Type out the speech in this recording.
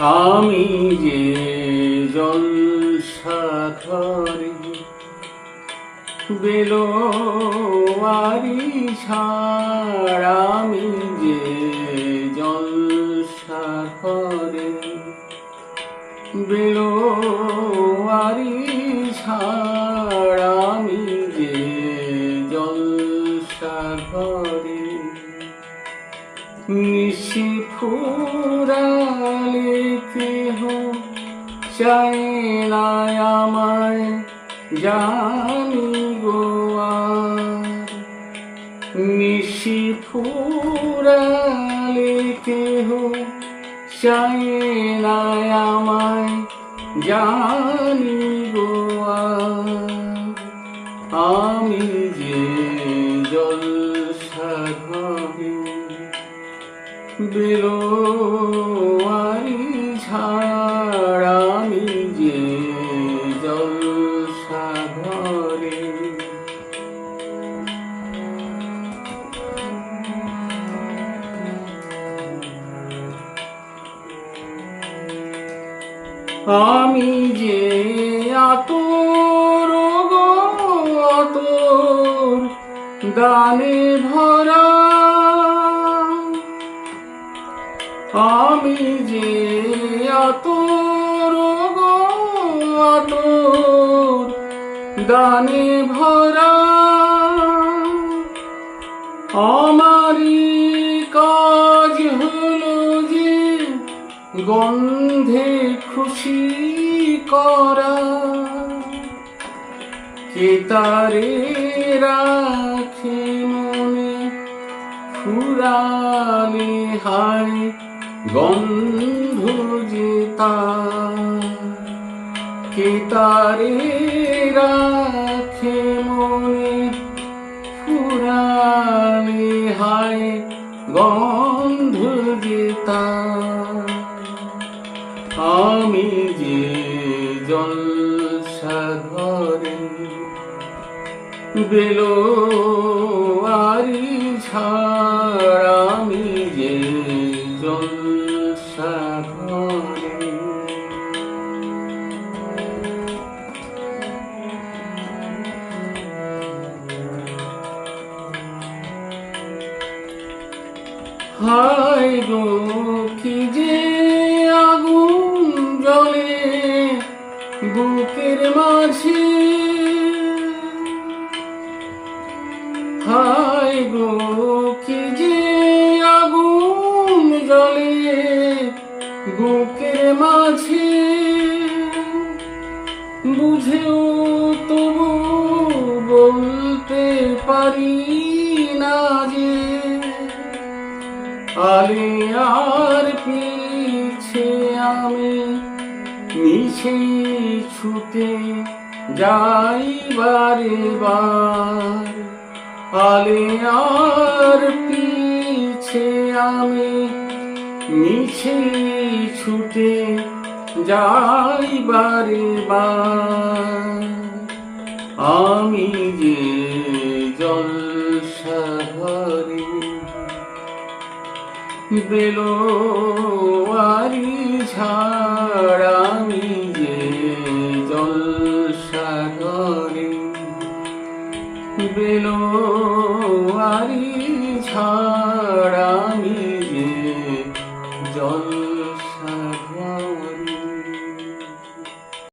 আমি যে জলসাঘরে বেলোয়ারি ছাড়, আমি যে জলসাঘরে বেলোয়ারি ছাড়, আমি যে জলসাঘরে নিশি ফুরালে কেহ চায় না আমায় জানি গো আর। নিশি ফুরালে কেহ চায় না আমায় জানি গো আর। আমি যে জলসাঘরে বেলোয়ারি ছাড়, আমি যে জলসাঘরে। আমি যে আতর গো আতর গানে ভরা, আমি যে আতর গো আতর গানে ভরা। আমারই কাজ হলো যে গন্ধে খুশি করা, কে তারে রাখে মনে ফুরালে হায় গন্ধ যে তার। কে তারে রাখে মনে ফুরালে হায় গন্ধ যে তার। আমি যে জলসাঘরে বেলোয়ারি ছাড়, আমি যে জলসাঘরে। হায় গো কি যে আগুন জ্বলে বুকের মাঝে, হায় গো কি যে আগুন জ্বলে বুকের মাঝে। বুঝেও তবু বলতে পারি না যে আলিয়ার পিছে আমি মিছে ছুটে যাই বারে বার। আলিয়ার পিছে আমি মিছে ছুটে যাই বারে বার। আমি যে জলসাঘরে বেলোয়ারি ছাড়, আমি যে জলসাঘরে বেলোয়ারি ছাড়, আমি যে জল